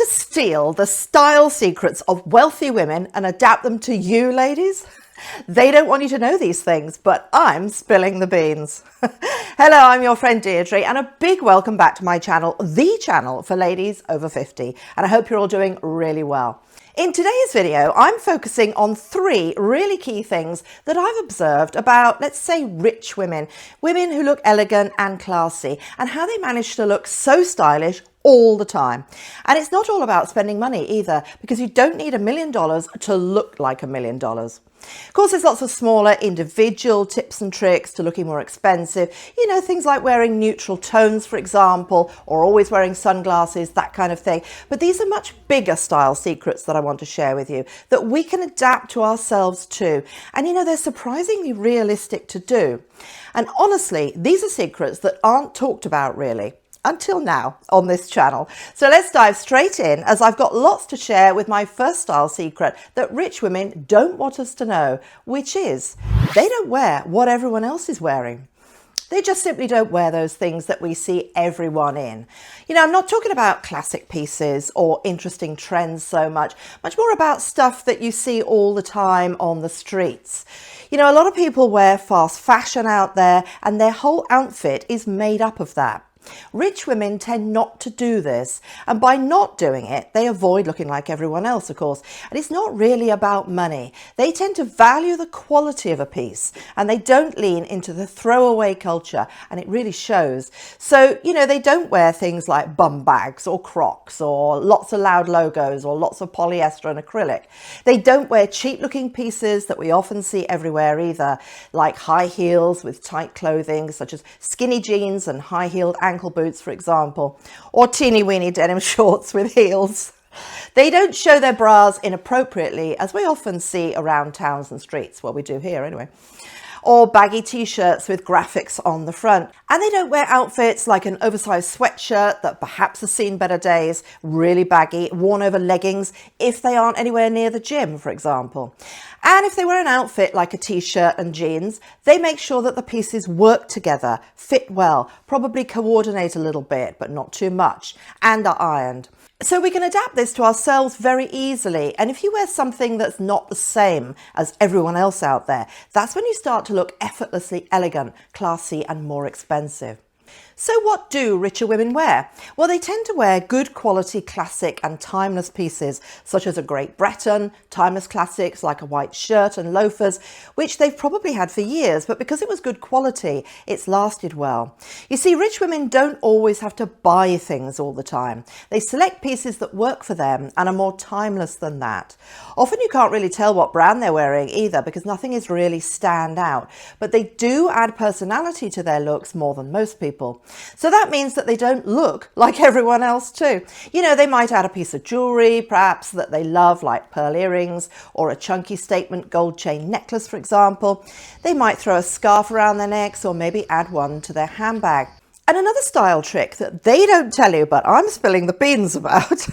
steal the style secrets of wealthy women and adapt them to you, ladies? They don't want you to know these things, but I'm spilling the beans. Hello, I'm your friend Deirdre, and a big welcome back to my channel, the channel for ladies over 50. And I hope you're all doing really well. In today's video, I'm focusing on 3 really key things that I've observed about, let's say, rich women, women who look elegant and classy, and how they manage to look so stylish all the time. And it's not all about spending money either, because you don't need $1 million to look like $1 million. Of course, there's lots of smaller individual tips and tricks to looking more expensive. You know, things like wearing neutral tones, for example, or always wearing sunglasses, that kind of thing. But these are much bigger style secrets that I want to share with you that we can adapt to ourselves too. And you know, they're surprisingly realistic to do. And honestly, these are secrets that aren't talked about really until now on this channel. So let's dive straight in, as I've got lots to share with my first style secret that rich women don't want us to know, which is they don't wear what everyone else is wearing. They just simply don't wear those things that we see everyone in. You know, I'm not talking about classic pieces or interesting trends so much more about stuff that you see all the time on the streets. You know, a lot of people wear fast fashion out there, and their whole outfit is made up of that. Rich women tend not to do this, and by not doing it, they avoid looking like everyone else, of course. And it's not really about money. They tend to value the quality of a piece, and they don't lean into the throwaway culture, and it really shows. So, you know, they don't wear things like bum bags or Crocs or lots of loud logos or lots of polyester and acrylic. They don't wear cheap-looking pieces that we often see everywhere either, like high heels with tight clothing, such as skinny jeans and high-heeled ankle boots, for example, or teeny-weeny denim shorts with heels. They don't show their bras inappropriately, as we often see around towns and streets, well, we do here anyway, or baggy t-shirts with graphics on the front. And they don't wear outfits like an oversized sweatshirt that perhaps has seen better days, really baggy, worn over leggings if they aren't anywhere near the gym, for example. And if they wear an outfit like a t-shirt and jeans, they make sure that the pieces work together, fit well, probably coordinate a little bit, but not too much, and are ironed. So we can adapt this to ourselves very easily. And if you wear something that's not the same as everyone else out there, that's when you start to look effortlessly elegant, classy, and more expensive. So what do richer women wear? Well, they tend to wear good quality classic and timeless pieces, such as a Great Breton, timeless classics like a white shirt and loafers, which they've probably had for years, but because it was good quality, it's lasted well. You see, rich women don't always have to buy things all the time. They select pieces that work for them and are more timeless than that. Often you can't really tell what brand they're wearing either, because nothing is really stand out, but they do add personality to their looks more than most people. So that means that they don't look like everyone else too. You know, they might add a piece of jewelry, perhaps that they love, like pearl earrings or a chunky statement gold chain necklace, for example. They might throw a scarf around their necks or maybe add one to their handbag. And another style trick that they don't tell you, but I'm spilling the beans about,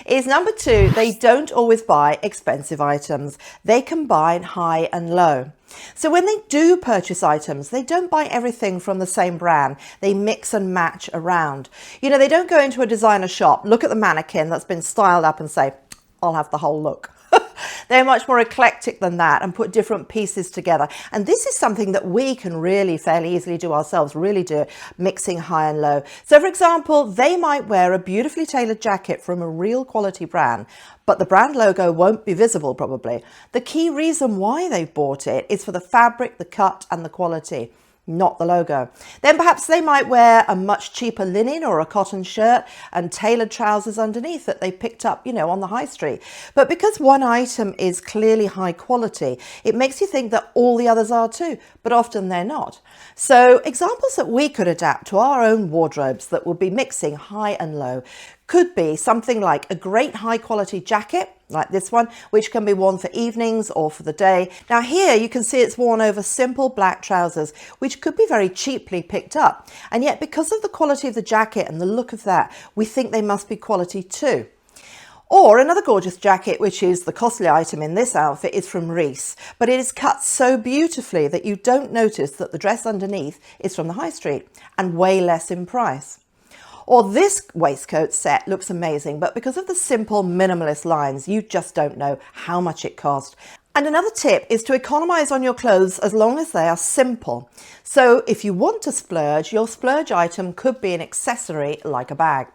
is number 2, they don't always buy expensive items. They combine high and low. So when they do purchase items, they don't buy everything from the same brand. They mix and match around. You know, they don't go into a designer shop, look at the mannequin that's been styled up and say, I'll have the whole look. They're much more eclectic than that and put different pieces together. And this is something that we can really fairly easily do ourselves, really do, mixing high and low. So for example, they might wear a beautifully tailored jacket from a real quality brand, but the brand logo won't be visible probably. The key reason why they've bought it is for the fabric, the cut and the quality, not the logo. Then perhaps they might wear a much cheaper linen or a cotton shirt and tailored trousers underneath that they picked up, you know, on the high street. But because one item is clearly high quality, it makes you think that all the others are too, but often they're not. So examples that we could adapt to our own wardrobes that would be mixing high and low could be something like a great high quality jacket, like this one, which can be worn for evenings or for the day. Now here you can see it's worn over simple black trousers, which could be very cheaply picked up. And yet because of the quality of the jacket and the look of that, we think they must be quality too. Or another gorgeous jacket, which is the costly item in this outfit, is from Reiss, but it is cut so beautifully that you don't notice that the dress underneath is from the high street and way less in price. Or this waistcoat set looks amazing, but because of the simple minimalist lines, you just don't know how much it cost. And another tip is to economize on your clothes as long as they are simple. So if you want to splurge, your splurge item could be an accessory like a bag.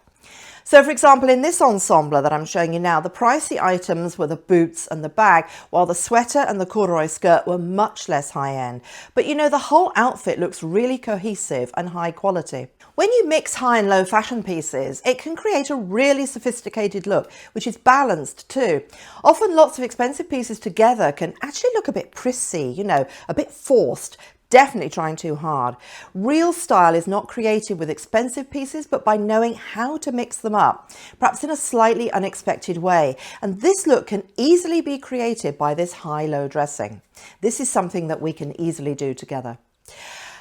So for example, in this ensemble that I'm showing you now, the pricey items were the boots and the bag, while the sweater and the corduroy skirt were much less high end. But you know, the whole outfit looks really cohesive and high quality. When you mix high and low fashion pieces, it can create a really sophisticated look, which is balanced too. Often lots of expensive pieces together can actually look a bit prissy, you know, a bit forced. Definitely trying too hard. Real style is not created with expensive pieces, but by knowing how to mix them up, perhaps in a slightly unexpected way. And this look can easily be created by this high-low dressing. This is something that we can easily do together.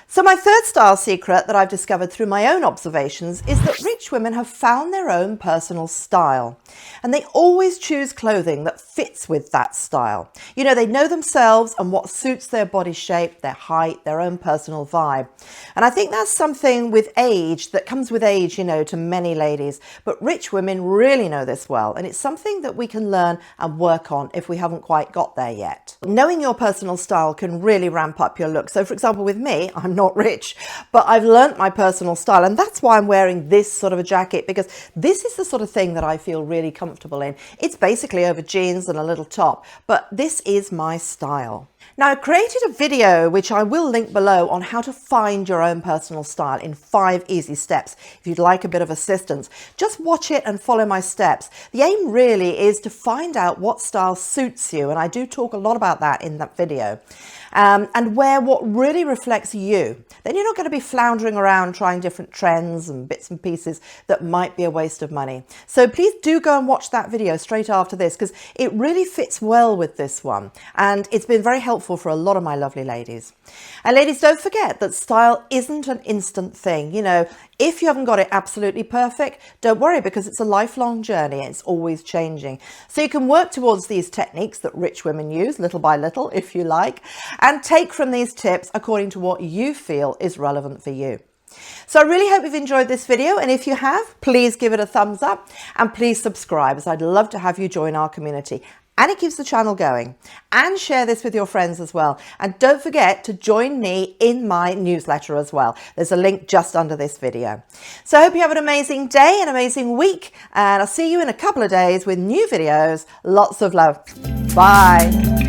So my third style secret that I've discovered through my own observations is that rich women have found their own personal style, and they always choose clothing that fits with that style. You know, they know themselves and what suits their body shape, their height, their own personal vibe. And I think that's something with age, that comes with age, you know, to many ladies. But rich women really know this well, and it's something that we can learn and work on if we haven't quite got there yet. Knowing your personal style can really ramp up your look. So for example, with me, I'm not rich, but I've learnt my personal style, and that's why I'm wearing this sort of a jacket, because this is the sort of thing that I feel really comfortable in. It's basically over jeans and a little top, but this is my style. Now, I created a video, which I will link below, on how to find your own personal style in 5 easy steps. If you'd like a bit of assistance, just watch it and follow my steps. The aim really is to find out what style suits you, and I do talk a lot about that in that video. And wear what really reflects you. Then you're not going to be floundering around trying different trends and bits and pieces that might be a waste of money. So please do go and watch that video straight after this, because it really fits well with this one. And it's been very helpful for a lot of my lovely ladies. And ladies, don't forget that style isn't an instant thing. You know, if you haven't got it absolutely perfect, don't worry, because it's a lifelong journey. It's always changing. So you can work towards these techniques that rich women use, little by little, if you like, and take from these tips according to what you feel is relevant for you. So I really hope you've enjoyed this video, and if you have, please give it a thumbs up and please subscribe, as I'd love to have you join our community. And it keeps the channel going. And share this with your friends as well. And don't forget to join me in my newsletter as well. There's a link just under this video. So I hope you have an amazing day, an amazing week, and I'll see you in a couple of days with new videos. Lots of love. Bye.